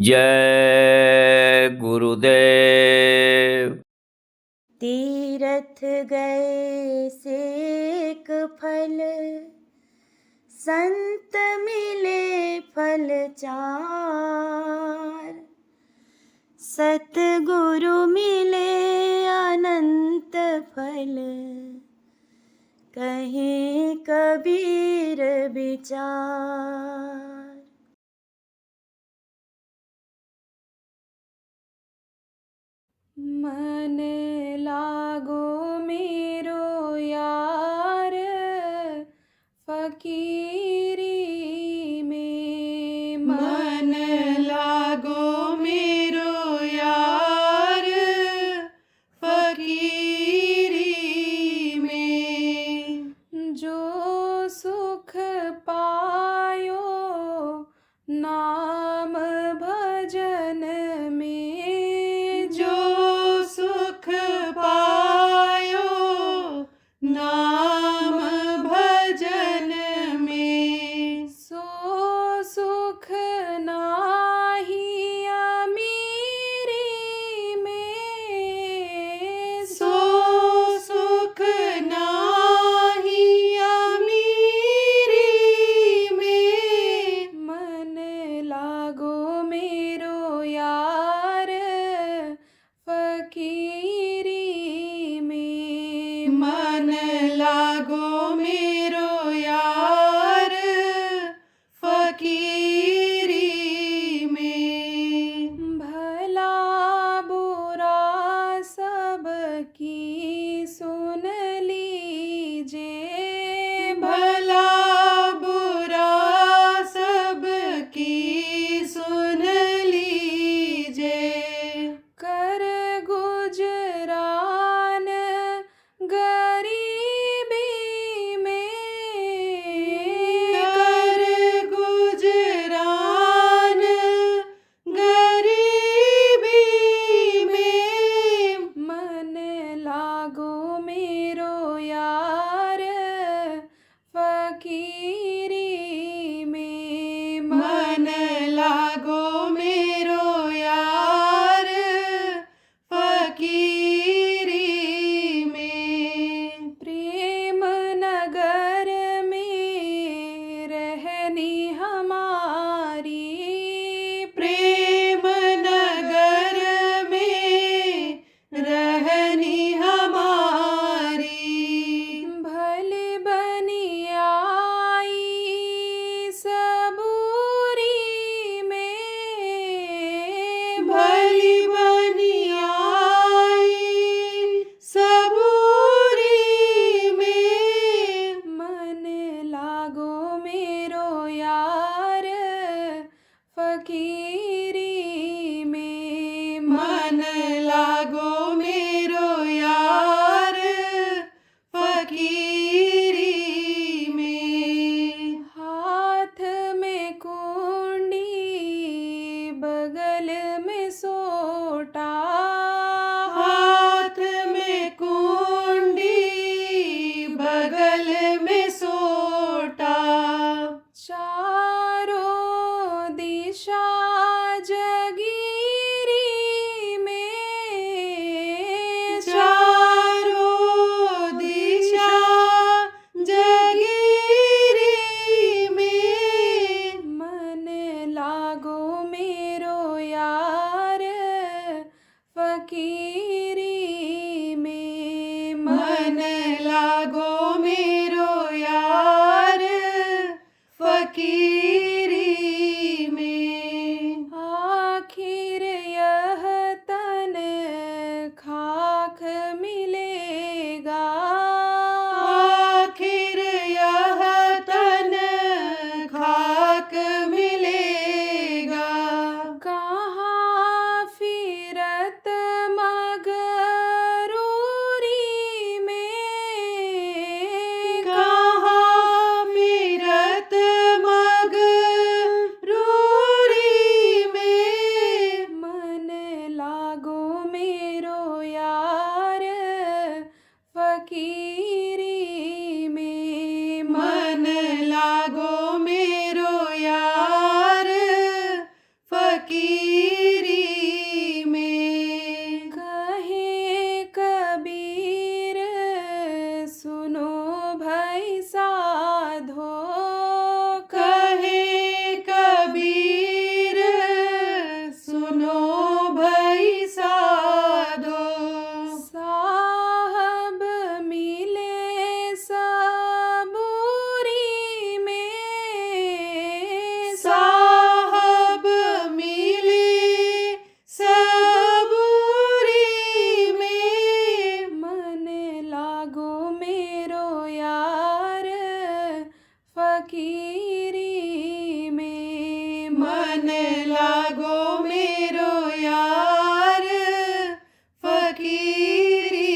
जय गुरुदेव। तीरथ गए सेक फल, संत मिले फल चार। सतगुरु मिले अनंत फल, कहे कबीर विचार। मन लागो मेरो यार, फकीरी में मन लागो मेरो यार, फकीरी में। जो सुख पायो नाम भजन में, जो सुख पायो नाम भजन में। सो सुख नाही अमीरी में, सो सुख नाही अमीरी में। मन लागो मेरो यार, फकीरी में। मन लागो मेरो यार, फकीरी में। भला बुरा सबकी सुन लीजे, भला बुरा सबकी सुन लीजे। कर गुजरान गरीबी में, कर गुजरान गरीबी में। मन लागो मेरो यार, फकीरी में। मन लागो मेरो यार, फकीरी में। प्रेम नगर में रहनी हमारी, प्रेम नगर में रहनी हमारी। भले बनियाई सबूरी में, भली बनियाई सबूरी में। मन लागो मेरो यार, फकीरी में। मन लागो मेरो यार, फकीरी में। हाथ में कुंडी बगल में सोटा, हाथ में कुंडी बगल में सोटा। चारों दिशा जगीरी में, चारों दिशा जगीरी में। मन लागो मेरो यार, फकीरी में। मन लागो मेरो यार, फकीरी में। आखिर यह तन खाक मिलेगा, आखिर यह तन खाक मिलेगा। कहाँ फिरत मगरूरी में, कहाँ फिरत मगरूरी मन लागो मेरो यार फकीरी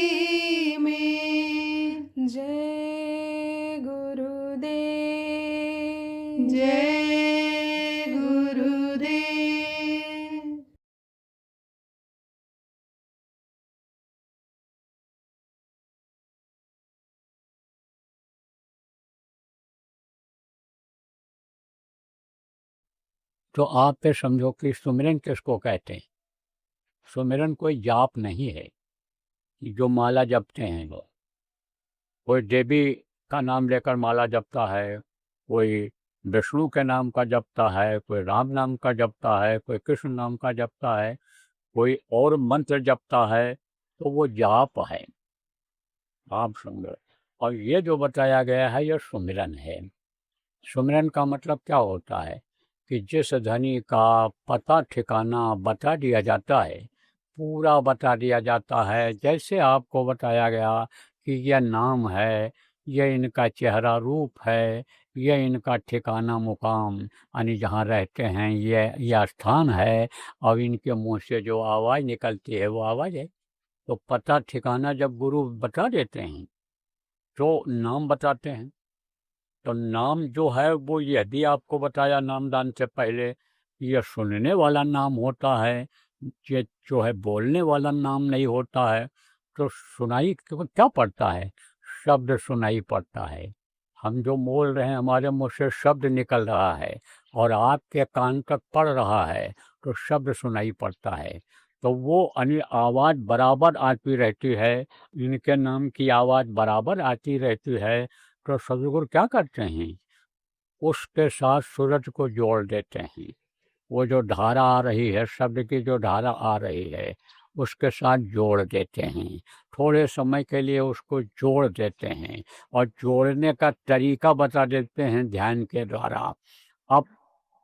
में। जय गुरुदेव। जय गुरुदेव। तो आप पे समझो कि सुमिरन किसको कहते हैं। सुमिरन कोई जाप नहीं है कि जो माला जपते हैं लोग। कोई देवी का नाम लेकर माला जपता है, कोई विष्णु के नाम का जपता है, कोई राम नाम का जपता है, कोई कृष्ण नाम का जपता है, कोई और मंत्र जपता है, तो वो जाप है। आप समझो। और ये जो बताया गया है ये सुमिरन है। सुमिरन का मतलब क्या होता है कि जिस धनी का पता ठिकाना बता दिया जाता है, पूरा बता दिया जाता है, जैसे आपको बताया गया कि यह नाम है, यह इनका चेहरा रूप है, यह इनका ठिकाना मुकाम यानी जहाँ रहते हैं यह स्थान है, और इनके मुंह से जो आवाज़ निकलती है वो आवाज़ है। तो पता ठिकाना जब गुरु बता देते हैं तो नाम बताते हैं। तो नाम जो है वो यदि आपको बताया नामदान से पहले, ये सुनने वाला नाम होता है, ये जो है बोलने वाला नाम नहीं होता है। तो सुनाई क्या पड़ता है? शब्द सुनाई पड़ता है। हम जो बोल रहे हैं हमारे मुंह से शब्द निकल रहा है और आपके कान तक पड़ रहा है, तो शब्द सुनाई पड़ता है। तो वो आवाज़ बराबर आती रहती है, इनके नाम की आवाज़ बराबर आती रहती है। तो सदगुरु क्या करते हैं, उसके साथ सूरज को जोड़ देते हैं। वो जो धारा आ रही है, शब्द की जो धारा आ रही है, उसके साथ जोड़ देते हैं। थोड़े समय के लिए उसको जोड़ देते हैं और जोड़ने का तरीका बता देते हैं ध्यान के द्वारा। अब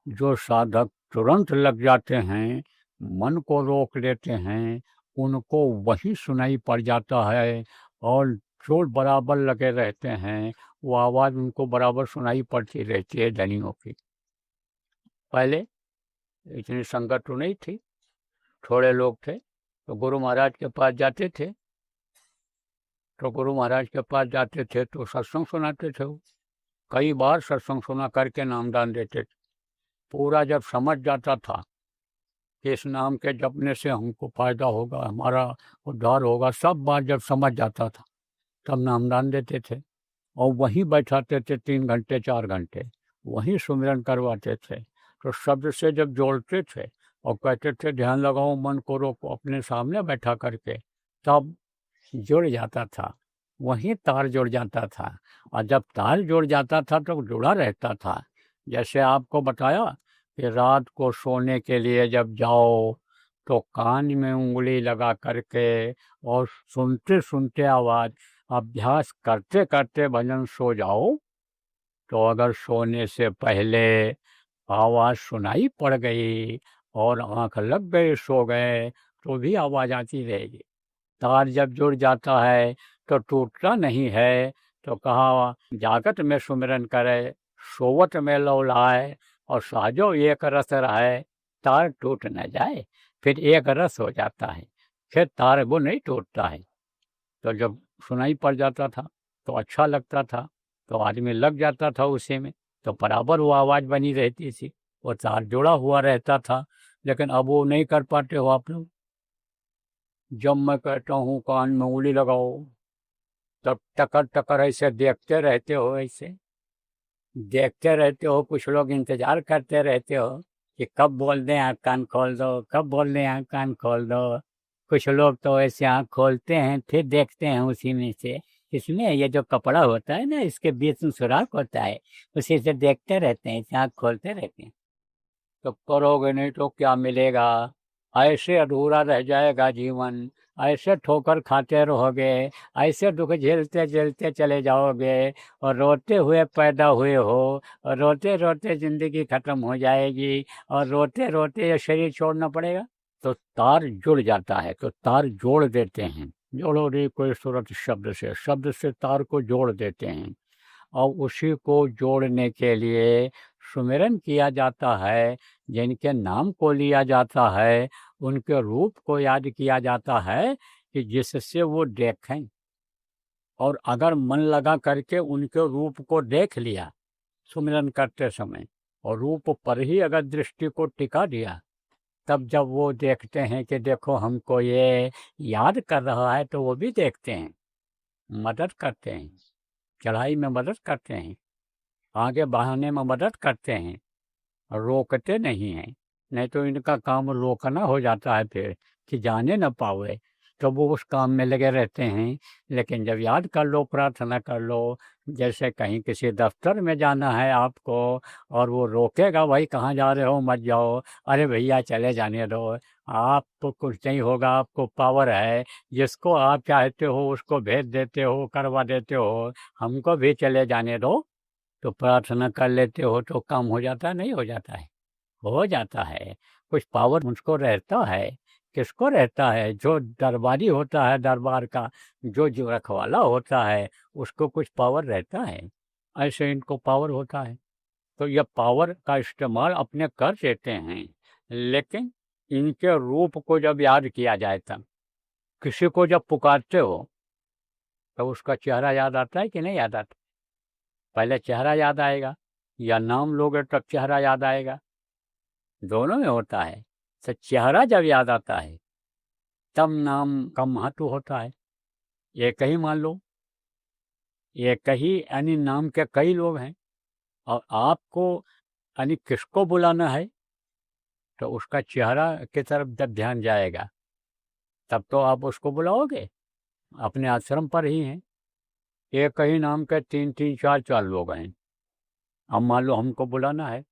जो साधक तुरंत लग जाते हैं, मन को रोक लेते हैं, उनको वही सुनाई पड़ जाता है, और जो बराबर लगे रहते हैं वो आवाज़ उनको बराबर सुनाई पड़ती रहती है धनियों की। पहले इतनी संगत तो नहीं थी, थोड़े लोग थे, तो गुरु महाराज के पास जाते थे। तो गुरु महाराज के पास जाते थे तो सत्संग सुनाते थे। वो कई बार सत्संग सुना करके नामदान देते थे। पूरा जब समझ जाता था कि इस नाम के जपने से हमको फायदा होगा, हमारा उद्धार होगा, सब बात जब समझ जाता था तब नामदान देते थे। और वहीं बैठाते थे 3 घंटे 4 घंटे, वहीं सुमिरन करवाते थे। तो शब्द से जब जोड़ते थे और कहते थे ध्यान लगाओ, मन को रोको, अपने सामने बैठा करके, तब जुड़ जाता था, वहीं तार जुड़ जाता था। और जब तार जुड़ जाता था तो जुड़ा रहता था। जैसे आपको बताया कि रात को सोने के लिए जब जाओ तो कान में उंगली लगा करके और सुनते सुनते आवाज़, अभ्यास करते करते भजन सो जाओ। तो अगर सोने से पहले आवाज़ सुनाई पड़ गई और आंख लग गई, सो गए, तो भी आवाज़ आती रहेगी। तार जब जुड़ जाता है तो टूटता नहीं है। तो कहा जागत में सुमिरन करे, सोवत में लौलाए, और साजो एक रस रहे, तार टूट न जाए। फिर एक रस हो जाता है, फिर तार वो नहीं टूटता है। तो जब सुनाई पड़ जाता था तो अच्छा लगता था, तो आदमी लग जाता था उसी में, तो बराबर वो आवाज़ बनी रहती थी, वो तार जुड़ा हुआ रहता था। लेकिन अब वो नहीं कर पाते हो आप लोग। जब मैं कहता हूँ कान में उंगली लगाओ, तब टकर टकर ऐसे देखते रहते हो, ऐसे देखते रहते हो। कुछ लोग इंतजार करते रहते हो कि कब बोल दें आँख कान खोल दो, कब बोल दें आँख कान खोल दो। कुछ लोग तो ऐसे आँख खोलते हैं फिर देखते हैं उसी में से, इसमें ये जो कपड़ा होता है ना, इसके बीच में सुराख होता है, उसी से देखते रहते हैं, इसे आँख खोलते रहते हैं। तो करोगे नहीं तो क्या मिलेगा? ऐसे अधूरा रह जाएगा जीवन, ऐसे ठोकर खाते रहोगे, ऐसे दुख झेलते झेलते चले जाओगे, और रोते हुए पैदा हुए हो, और रोते रोते ज़िंदगी ख़त्म हो जाएगी, और रोते रोते ये शरीर छोड़ना पड़ेगा। तो तार जुड़ जाता है, तो तार जोड़ देते हैं। जोड़ो रे कोई सूरत शब्द से तार को जोड़ देते हैं। और उसी को जोड़ने के लिए सुमिरन किया जाता है, जिनके नाम को लिया जाता है, उनके रूप को याद किया जाता है कि जिससे वो देखें। और अगर मन लगा करके उनके रूप को देख लिया सुमिरन करते समय और रूप पर ही अगर दृष्टि को टिका दिया, तब जब वो देखते हैं कि देखो हमको ये याद कर रहा है, तो वो भी देखते हैं, मदद करते हैं, चढ़ाई में मदद करते हैं, आगे बढ़ाने में मदद करते हैं, रोकते नहीं हैं। नहीं तो इनका काम रोकना हो जाता है फिर कि जाने न पावे, तो वो उस काम में लगे रहते हैं। लेकिन जब याद कर लो, प्रार्थना कर लो, जैसे कहीं किसी दफ्तर में जाना है आपको और वो रोकेगा, भाई कहाँ जा रहे हो, मत जाओ, अरे भैया चले जाने दो, आपको कुछ नहीं होगा, आपको पावर है, जिसको आप चाहते हो उसको भेज देते हो, करवा देते हो, हमको भी चले जाने दो। तो प्रार्थना कर लेते हो तो काम हो जाता है, नहीं हो जाता है? हो जाता है। कुछ पावर मुझको रहता है। किसको रहता है? जो दरबारी होता है, दरबार का जो रखवाला होता है, उसको कुछ पावर रहता है। ऐसे इनको पावर होता है। तो यह पावर का इस्तेमाल अपने कर देते हैं, लेकिन इनके रूप को जब याद किया जाए, तब किसी को जब पुकारते हो तो उसका चेहरा याद आता है कि नहीं याद आता? पहले चेहरा याद आएगा या नाम लोगे तब चेहरा याद आएगा? दोनों में होता है। तो चेहरा जब याद आता है तब नाम का महत्व होता है। एक ही मान लो, एक ही यानी नाम के कई लोग हैं और आपको यानी किसको बुलाना है, तो उसका चेहरा की तरफ जब ध्यान जाएगा तब तो आप उसको बुलाओगे। अपने आश्रम पर ही हैं, एक ही नाम के 3-3, 4-4 लोग हैं। अब मान लो हमको बुलाना है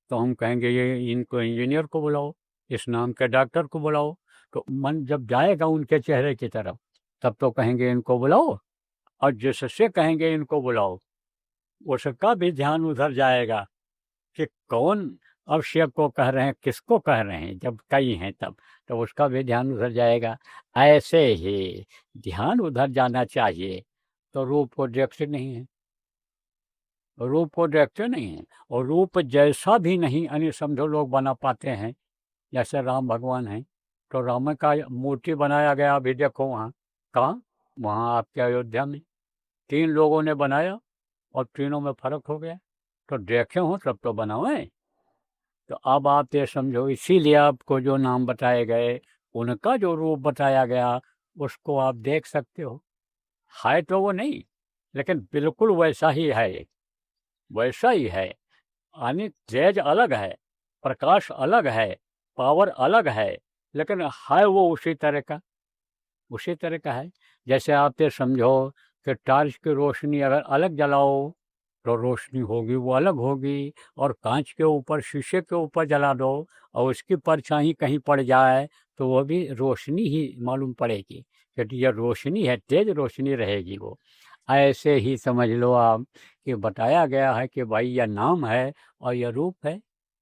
तो हम कहेंगे ये इनको इंजीनियर को बुलाओ, इस नाम के डॉक्टर को बुलाओ। तो मन जब जाएगा उनके चेहरे की तरफ, तब तो कहेंगे इनको बुलाओ, और जिससे कहेंगे इनको बुलाओ, उसका भी ध्यान उधर जाएगा कि कौन अवश्य को कह रहे हैं, किसको कह रहे हैं। जब कई हैं तब तो उसका भी ध्यान उधर जाएगा। ऐसे ही ध्यान उधर जाना चाहिए। तो रूप को देखते नहीं है, रूप को देखते नहीं हैं, और रूप जैसा भी नहीं यानी समझो लोग बना पाते हैं। जैसे राम भगवान हैं, तो राम का मूर्ति बनाया गया, अभी देखो वहाँ, कहाँ, वहाँ आपके अयोध्या में 3 लोगों ने बनाया और तीनों में फर्क हो गया। तो देखे हो तब तो बनाओ। तो अब आप ये समझो, इसीलिए आपको जो नाम बताए गए, उनका जो रूप बताया गया, उसको आप देख सकते हो। है तो वो नहीं, लेकिन बिल्कुल वैसा ही है, वैसा ही है। यानी तेज अलग है, प्रकाश अलग है, पावर अलग है, लेकिन है वो उसी तरह का, उसी तरह का है। जैसे आप ये समझो कि टार्च की रोशनी अगर अलग जलाओ तो रोशनी होगी वो अलग होगी, और कांच के ऊपर, शीशे के ऊपर जला दो और उसकी परछाई कहीं पड़ जाए तो वो भी रोशनी ही मालूम पड़ेगी, क्योंकि यह रोशनी है, तेज रोशनी रहेगी वो। ऐसे ही समझ लो आप कि बताया गया है कि भाई यह नाम है और यह रूप है।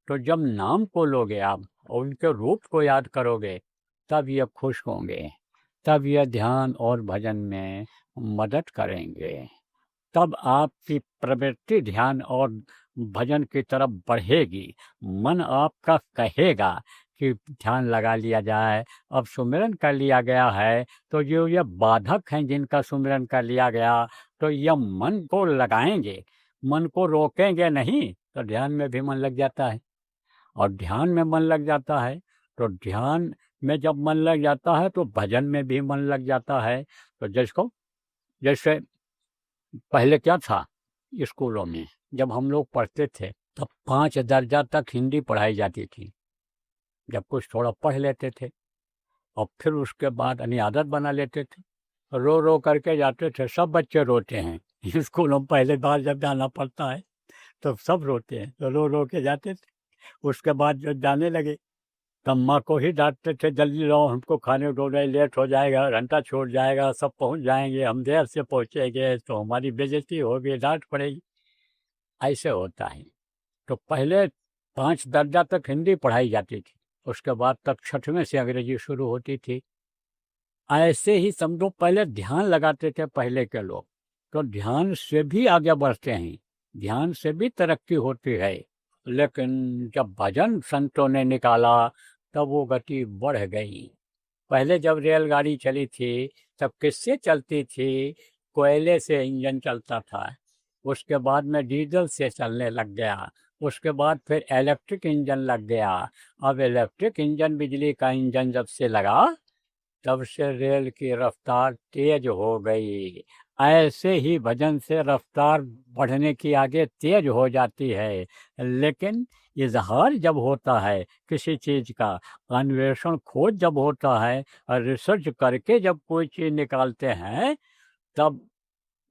तो जब नाम को लोगे आप और उनके रूप को याद करोगे, तब यह खुश होंगे, तब यह ध्यान और भजन में मदद करेंगे, तब आपकी प्रवृत्ति ध्यान और भजन की तरफ बढ़ेगी। मन आपका कहेगा कि ध्यान लगा लिया जाए। अब सुमिरन कर लिया गया है तो जो ये बाधक हैं जिनका सुमिरन कर लिया गया, तो यह मन को लगाएंगे, मन को रोकेंगे नहीं, तो ध्यान में भी मन लग जाता है। और ध्यान में मन लग जाता है तो ध्यान में जब मन लग जाता है तो भजन में भी मन लग जाता है। तो जैसे पहले क्या था, स्कूलों में जब हम लोग पढ़ते थे तब 5 दर्जा तक हिंदी पढ़ाई जाती थी। जब कुछ थोड़ा पढ़ लेते थे और फिर उसके बाद यानी आदत बना लेते थे, रो रो करके जाते थे। सब बच्चे रोते हैं स्कूलों में, पहले बार जब जाना पड़ता है तो सब रोते हैं, तो रो रो के जाते थे। उसके बाद जब जाने लगे तब माँ को ही डांटते थे, जल्दी लाओ हमको खाने दो, नहीं लेट हो जाएगा, घंटा छूट जाएगा, सब पहुँच जाएंगे, हम देर से पहुँचेंगे तो हमारी बेइज्जती होगी, डांट पड़ेगी। ऐसे होता है। तो पहले 5 दर्जा तक हिंदी पढ़ाई जाती थी, उसके बाद तक 6वें से अंग्रेजी शुरू होती थी। ऐसे ही समझो पहले ध्यान लगाते थे पहले के लोग, तो ध्यान से भी आगे बढ़ते हैं, ध्यान से भी तरक्की होती है। लेकिन जब भजन संतों ने निकाला तब वो गति बढ़ गई। पहले जब रेलगाड़ी चली थी तब किससे चलती थी? कोयले से इंजन चलता था, उसके बाद में डीजल से चलने लग गया, उसके बाद फिर इलेक्ट्रिक इंजन लग गया। अब इलेक्ट्रिक इंजन, बिजली का इंजन जब से लगा तब से रेल की रफ्तार तेज हो गई। ऐसे ही भजन से रफ्तार बढ़ने की आगे तेज हो जाती है। लेकिन इजहार जब होता है किसी चीज़ का, अन्वेषण खोज जब होता है और रिसर्च करके जब कोई चीज़ निकालते हैं तब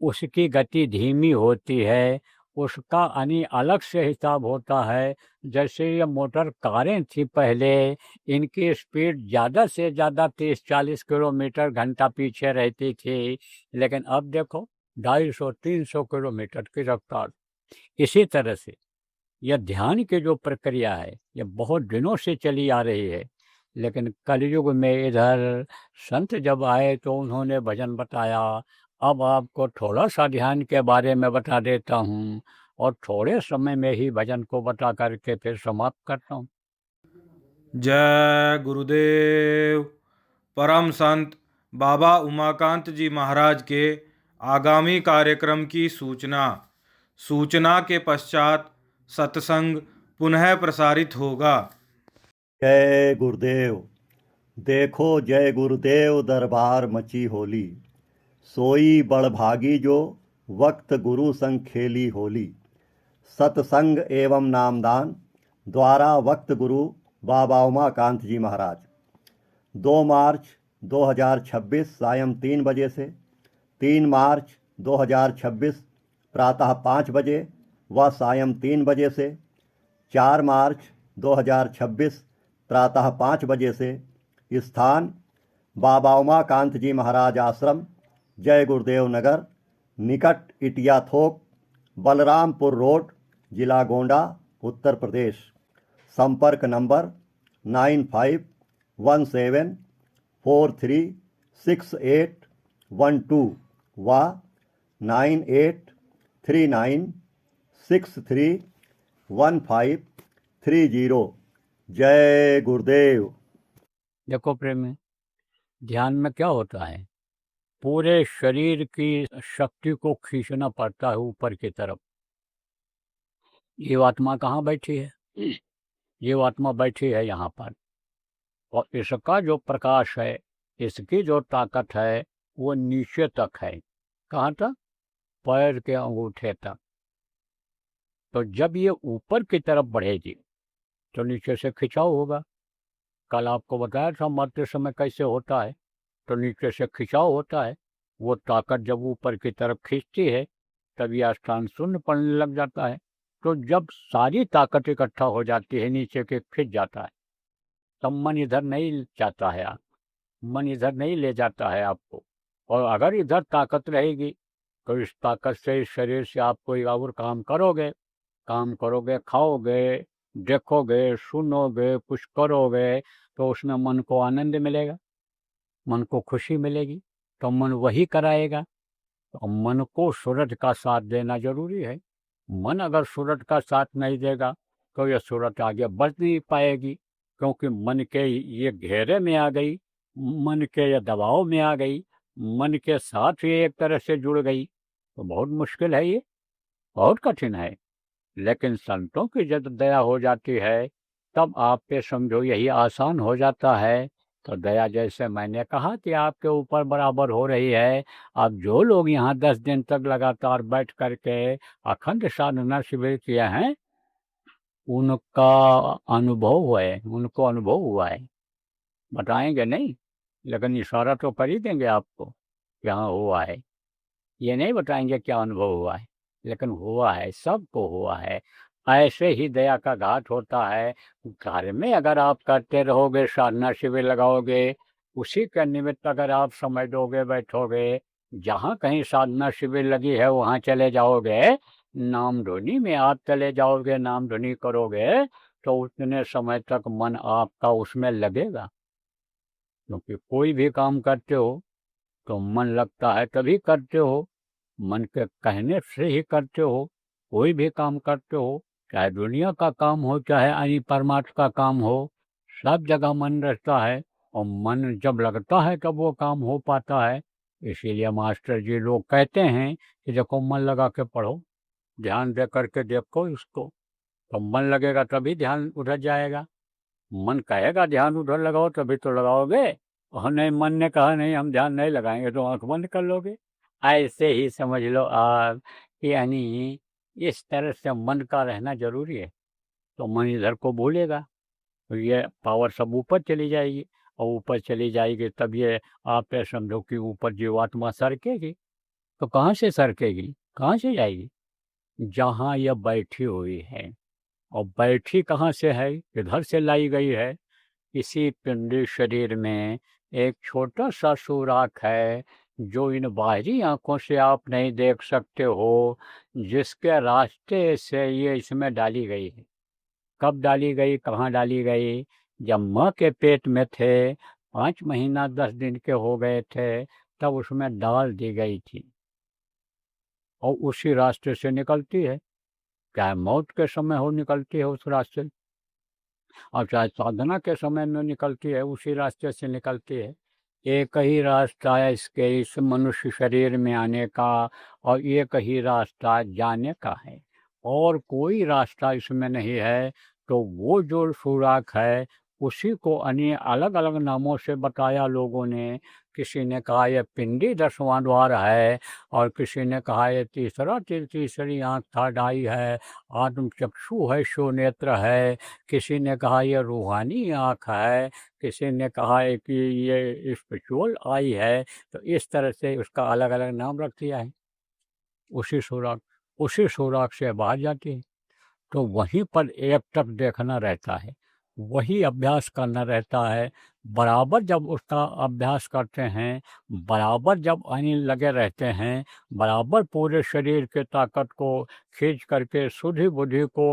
उसकी गति धीमी होती है, उसका यानी अलग से हिसाब होता है। जैसे ये मोटर कारें थी पहले, इनकी स्पीड ज़्यादा से ज़्यादा 30-40 किलोमीटर घंटा पीछे रहती थी, लेकिन अब देखो 250-300 किलोमीटर की रफ्तार। इसी तरह से यह ध्यान की जो प्रक्रिया है ये बहुत दिनों से चली आ रही है, लेकिन कलयुग में इधर संत जब आए तो उन्होंने भजन बताया। अब आपको थोड़ा सा ध्यान के बारे में बता देता हूँ और थोड़े समय में ही भजन को बता करके फिर समाप्त करता हूँ। जय गुरुदेव। परम संत बाबा उमाकांत जी महाराज के आगामी कार्यक्रम की सूचना के पश्चात सत्संग पुनः प्रसारित होगा। जय गुरुदेव। देखो जय गुरुदेव दरबार मची होली, सोई बड़भागी जो वक्त गुरु संग खेली होली। सत्संग एवं नामदान द्वारा वक्त गुरु बाबा उमाकांत जी महाराज। 2 मार्च 2026 सायं 3 बजे से 3 मार्च 2026 प्रातः 5 बजे व सायं 3 बजे से 4 मार्च 2026 प्रातः 5 बजे से। स्थान बाबा उमाकांत जी महाराज आश्रम, जय गुरुदेव नगर, निकट इटिया थोक, बलरामपुर रोड, जिला गोंडा, उत्तर प्रदेश। संपर्क नंबर 9517436812 व 9839631530। जय गुरुदेव। देखो प्रेमी, ध्यान में क्या होता है, पूरे शरीर की शक्ति को खींचना पड़ता है ऊपर की तरफ। ये आत्मा कहाँ बैठी है? ये आत्मा बैठी है यहाँ पर, और इसका जो प्रकाश है, इसकी जो ताकत है वो नीचे तक है। कहाँ तक? पैर के अंगूठे तक। तो जब ये ऊपर की तरफ बढ़ेगी तो नीचे से खिंचाव होगा। कल आपको बताया था मरते समय कैसे होता है, तो नीचे से खिंचाव होता है। वो ताकत जब ऊपर की तरफ खींचती है तब यह स्थान शून्य पड़ने लग जाता है। तो जब सारी ताकत इकट्ठा हो जाती है, नीचे के खिंच जाता है, तब मन इधर नहीं जाता है। मन इधर नहीं ले जाता है आपको। और अगर इधर ताकत रहेगी तो इस ताकत से, इस शरीर से आप कोई और काम करोगे, खाओगे, देखोगे, सुनोगे, कुछ करोगे, तो उसमें मन को आनंद मिलेगा, मन को खुशी मिलेगी, तो मन वही कराएगा। तो मन को सूरज का साथ देना जरूरी है। मन अगर सूरज का साथ नहीं देगा तो यह सूरज आगे बढ़ नहीं पाएगी, क्योंकि मन के ये घेरे में आ गई, मन के ये दबाव में आ गई, मन के साथ ये एक तरह से जुड़ गई, तो बहुत मुश्किल है, ये बहुत कठिन है। लेकिन संतों की जब दया हो जाती है तब आप पे समझो यही आसान हो जाता है। तो दया जैसे मैंने कहा कि आपके ऊपर बराबर हो रही है। अब जो लोग यहाँ 10 दिन तक लगातार बैठ करके अखंड साधना शिविर किए हैं, उनका अनुभव है, उनको अनुभव हुआ है। बताएंगे नहीं, लेकिन इशारा तो कर ही देंगे आपको कि हाँ हुआ है। ये नहीं बताएंगे क्या अनुभव हुआ है, लेकिन हुआ है, सबको हुआ है। ऐसे ही दया का घाट होता है। घर में अगर आप करते रहोगे, साधना शिविर लगाओगे, उसी के निमित्त अगर आप समय दोगे, बैठोगे, जहाँ कहीं साधना शिविर लगी है वहाँ चले जाओगे, नाम धुनी में आप चले जाओगे, नाम धुनी करोगे, तो उतने समय तक मन आपका उसमें लगेगा। क्योंकि कोई भी काम करते हो तो मन लगता है तभी करते हो, मन के कहने से ही करते हो। कोई भी काम करते हो चाहे दुनिया का काम हो, चाहे अन्य परमार्थ का काम हो, सब जगह मन रहता है, और मन जब लगता है तब वो काम हो पाता है। इसीलिए मास्टर जी लोग कहते हैं कि देखो मन लगा के पढ़ो, ध्यान दे करके देखो इसको, तो मन लगेगा तभी ध्यान उधर जाएगा। मन कहेगा ध्यान उधर लगाओ तभी तो लगाओगे, और नहीं, मन ने कहा नहीं हम ध्यान नहीं लगाएंगे तो आंख बंद कर लोगे। ऐसे ही समझ लो आप कि यानी इस तरह से मन का रहना जरूरी है, तो मन इधर को भूलेगा तो ये पावर सब ऊपर चली जाएगी, और ऊपर चली जाएगी तब ये आप ये समझो कि ऊपर जीवात्मा सरकेगी। तो कहाँ से सरकेगी, कहाँ से जाएगी? जहाँ यह बैठी हुई है, और बैठी कहाँ से है? इधर से लाई गई है। इसी पिंडी शरीर में एक छोटा सा सुराख है जो इन बाहरी आंखों से आप नहीं देख सकते हो, जिसके रास्ते से ये इसमें डाली गई है। कब डाली गई, कहाँ डाली गई? जब माँ के पेट में थे, 5 महीना 10 दिन के हो गए थे, तब उसमें डाल दी गई थी, और उसी रास्ते से निकलती है। चाहे मौत के समय हो निकलती है उस रास्ते, और चाहे साधना के समय में निकलती है उसी रास्ते से निकलती है। एक ही रास्ता है इसके इस मनुष्य शरीर में आने का, और एक ही रास्ता जाने का है, और कोई रास्ता इसमें नहीं है। तो वो जो सुराख है उसी को अन्य अलग अलग नामों से बताया लोगों ने। किसी ने कहा यह पिंडी 10वां द्वार है, और किसी ने कहा यह तीसरी आँख थर्ड आई है, आत्म चक्षु है, शोनेत्र है। किसी ने कहा यह रूहानी आँख है, किसी ने कहा है कि ये स्पिरिचुअल आई है। तो इस तरह से उसका अलग अलग नाम रख दिया है। उसी सुराख से बाहर जाती है, तो वहीं पर एकटक देखना रहता है, वही अभ्यास करना रहता है। बराबर जब उसका अभ्यास करते हैं, बराबर जब अनिल लगे रहते हैं, बराबर पूरे शरीर के ताकत को खींच करके सुधि बुद्धि को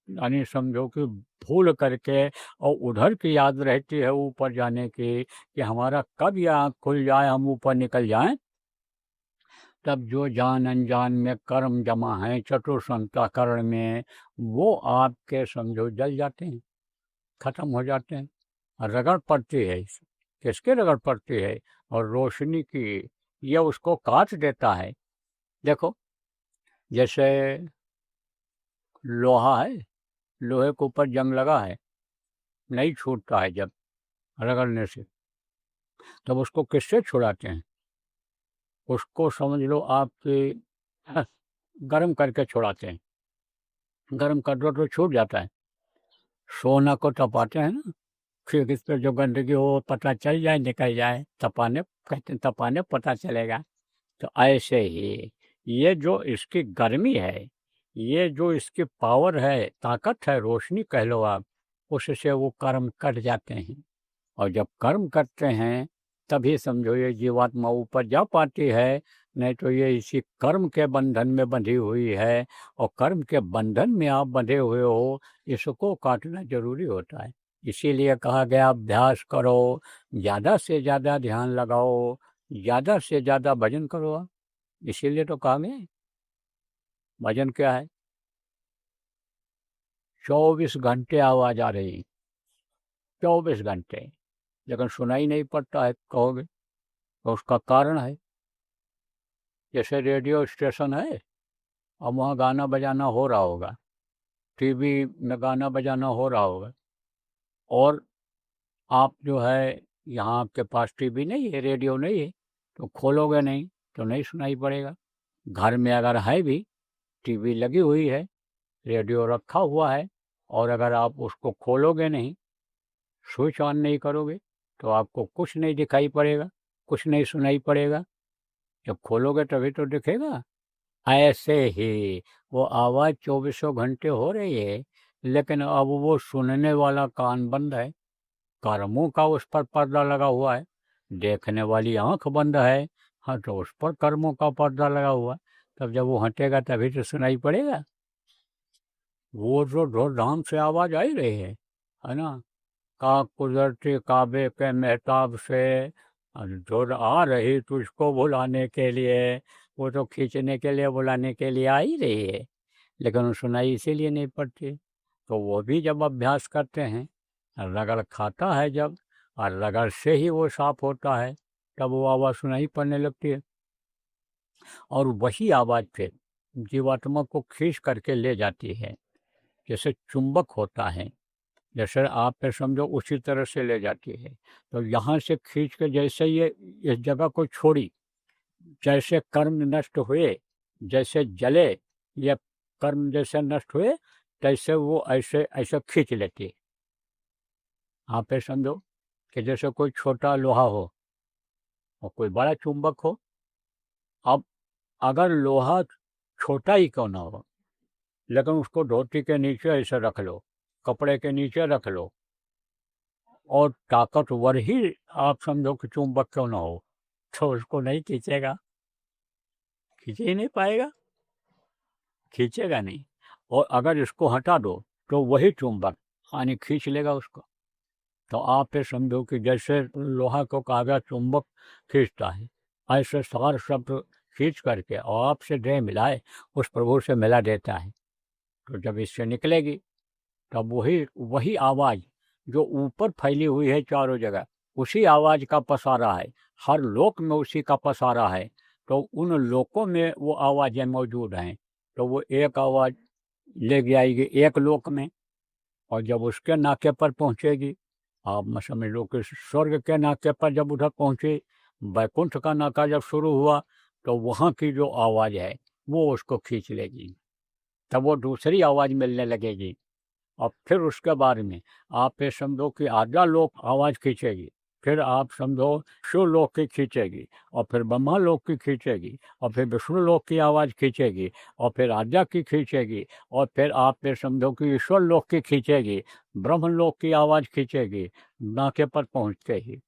यानी समझो कि भूल करके, और उधर की याद रहती है ऊपर जाने की कि हमारा कब यह आँख खुल जाए, हम ऊपर निकल जाएं। तब जो जान अनजान में कर्म जमा है चतुर्संताकरण में, वो आपके समझो जल जाते हैं, खत्म हो जाते हैं। रगड़ पड़ती है, किसके रगड़ पड़ती है? और रोशनी की, ये उसको काट देता है। देखो जैसे लोहा है, लोहे के ऊपर जंग लगा है, नहीं छूटता है जब रगड़ने से, तब उसको किससे छुड़ाते हैं? उसको समझ लो आपके गर्म करके छुड़ाते हैं। गर्म कर दो तो छूट जाता है। सोना को तपाते हैं ना, फिर इस पर जो गंदगी हो पता चल जाए, निकल जाए, तपाने कहते हैं, तपाने पता चलेगा। तो ऐसे ही ये जो इसकी गर्मी है, ये जो इसकी पावर है, ताकत है, रोशनी कह लो आप, उससे वो कर्म कट जाते हैं। और जब कर्म करते हैं तभी समझो ये जीवात्मा ऊपर जा पाती है, नहीं तो ये इसी कर्म के बंधन में बंधी हुई है, और कर्म के बंधन में आप बंधे हुए हो, इसको काटना जरूरी होता है। इसीलिए कहा गया अभ्यास करो, ज़्यादा से ज़्यादा ध्यान लगाओ, ज़्यादा से ज़्यादा भजन करो आप। इसीलिए तो कहा गया है। भजन क्या है? 24 घंटे आवाज़ आ रही, 24 घंटे, लेकिन सुनाई नहीं पड़ता है कहोगे, तो उसका कारण है, जैसे रेडियो स्टेशन है और वहाँ गाना बजाना हो रहा होगा, टीवी में गाना बजाना हो रहा होगा, और आप जो है यहाँ आपके पास टीवी नहीं है, रेडियो नहीं है, तो खोलोगे नहीं तो नहीं सुनाई पड़ेगा। घर में अगर है भी, टीवी लगी हुई है, रेडियो रखा हुआ है, और अगर आप उसको खोलोगे नहीं, स्विच ऑन नहीं करोगे, तो आपको कुछ नहीं दिखाई पड़ेगा, कुछ नहीं सुनाई पड़ेगा। जब खोलोगे तभी तो दिखेगा। ऐसे ही वो आवाज़ 24 घंटे हो रही है, लेकिन अब वो सुनने वाला कान बंद है, कर्मों का उस पर पर्दा लगा हुआ है, देखने वाली आंख बंद है, हाँ, तो उस पर कर्मों का पर्दा लगा हुआ है। तब जब वो हटेगा तभी तो सुनाई पड़ेगा। वो जो धूमधाम से आवाज़ आई रही है ना, का कुदरती काबे के महताब से जो आ रही तुझको बुलाने के लिए, वो तो खींचने के लिए बुलाने के लिए आ ही रही है। लेकिन सुनाई इसीलिए नहीं पड़ती। तो वो भी जब अभ्यास करते हैं, रगड़ खाता है जब, और रगड़ से ही वो साफ होता है, तब वो आवाज़ सुनाई पड़ने लगती है। और वही आवाज़ फिर जीवात्मा को खींच करके ले जाती है, जैसे चुंबक होता है, जैसे आप पे समझो उसी तरह से ले जाती है। तो यहाँ से खींच के जैसे ये इस जगह को छोड़ी, जैसे कर्म नष्ट हुए, जैसे जले ये कर्म जैसे नष्ट हुए, तैसे वो ऐसे ऐसे खींच लेती है। आप पे समझो कि जैसे कोई छोटा लोहा हो और कोई बड़ा चुंबक हो। अब अगर लोहा छोटा ही क्यों ना हो, लेकिन उसको धोती के नीचे ऐसे रख लो, कपड़े के नीचे रख लो, और ताकतवर ही आप समझो कि चुंबक क्यों ना हो, तो उसको नहीं खींचेगा, खींच ही नहीं पाएगा, खींचेगा नहीं। और अगर इसको हटा दो तो वही चुंबक यानी खींच लेगा उसको। तो आप ये समझो कि जैसे लोहा को कागज चुंबक खींचता है, ऐसे सार शब्द खींच करके और आपसे देह मिलाए उस प्रभु से मिला देता है। तो जब इससे निकलेगी तब वही वही आवाज़ जो ऊपर फैली हुई है चारों जगह, उसी आवाज़ का पसारा है, हर लोक में उसी का पसारा है। तो उन लोकों में वो आवाज़ें मौजूद हैं, तो वो एक आवाज़ ले जाएगी एक लोक में, और जब उसके नाके पर पहुँचेगी, आप समझ लो कि स्वर्ग के नाके पर जब उधर पहुँची, वैकुंठ का नाका जब शुरू हुआ, तो वहाँ की जो आवाज़ है वो उसको खींच लेगी, तब वो दूसरी आवाज़ मिलने लगेगी। और फिर उसके बाद में आप ये समझो कि आधा लोक आवाज़ खींचेगी, फिर आप समझो शिव लोक की खींचेगी, और फिर ब्रह्मा लोक की खींचेगी, और फिर विष्णु लोक की आवाज़ खींचेगी, और फिर आद्या की खींचेगी, और फिर आप ये समझो कि ईश्वर लोक की खींचेगी, ब्रह्म लोक की आवाज़ खींचेगी नाके पर पहुँचते ही।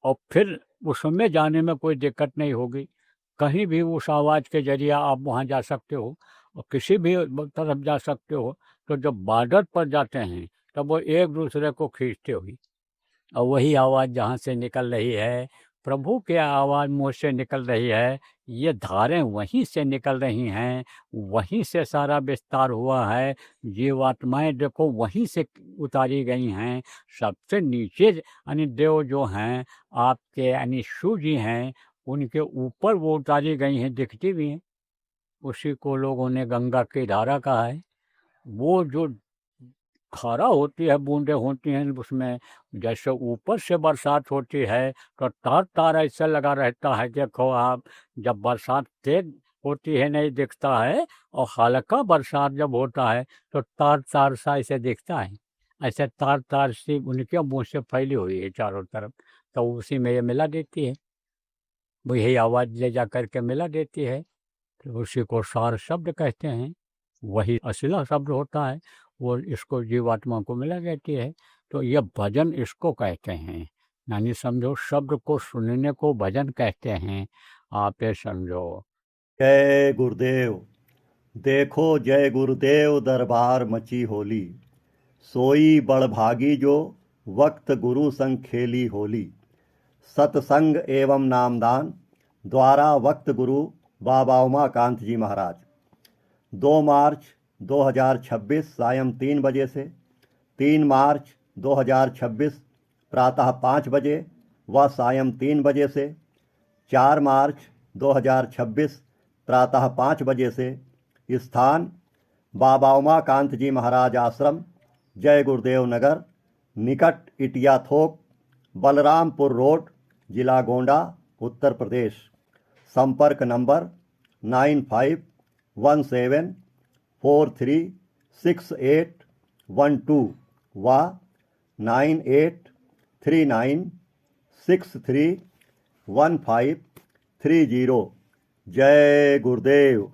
और फिर उसमें जाने में कोई दिक्कत नहीं होगी, कहीं भी उस आवाज़ के जरिए आप वहाँ जा सकते हो और किसी भी तरफ जा सकते हो। तो जब बॉर्डर पर जाते हैं तब वो एक दूसरे को खींचते हुई, और वही आवाज़ जहाँ से निकल रही है, प्रभु की आवाज़ मुँह से निकल रही है, ये धारें वहीं से निकल रही हैं, वहीं से सारा विस्तार हुआ है। जीवात्माएं देखो वहीं से उतारी गई हैं। सबसे नीचे यानी देव जो हैं आपके यानी शिव जी हैं, उनके ऊपर वो उतारी गई हैं, दिखती भी हैं। उसी को लोगों ने गंगा की धारा कहा है। वो जो धारा होती है, बूंदें होती हैं उसमें, जैसे ऊपर से बरसात होती है तो तार तार ऐसा लगा रहता है। देखो आप, जब बरसात तेज होती है नहीं दिखता है, और हल्का बरसात जब होता है तो तार तार सा ऐसे दिखता है। ऐसे तार तार सी उनके मुंह से फैली हुई है चारों तरफ, तो उसी में ये मिला देती है, वही आवाज़ ले जा करके मिला देती है। तो उसी को सार शब्द कहते हैं, वही असला शब्द होता है, वो इसको जीवात्मा को मिला देती है। तो ये भजन इसको कहते हैं, यानी समझो शब्द को सुनने को भजन कहते हैं। आप ये समझो। जय गुरुदेव। देखो जय गुरुदेव दरबार मची होली, सोई बड़भागी जो वक्त गुरु संग खेली होली। सत्संग एवं नामदान द्वारा वक्त गुरु बाबा उमाकांत जी महाराज। 2 मार्च 2026 सायं 3 बजे से 3 मार्च 2026 प्रातः 5 बजे व सायं 3 बजे से 4 मार्च 2026 प्रातः 5 बजे से। स्थान बाबा उमाकांत जी महाराज आश्रम, जय गुरुदेव नगर, निकट इटिया थोक, बलरामपुर रोड, जिला गोंडा, उत्तर प्रदेश। संपर्क नंबर 9517436812 व 9839631530। जय गुरुदेव।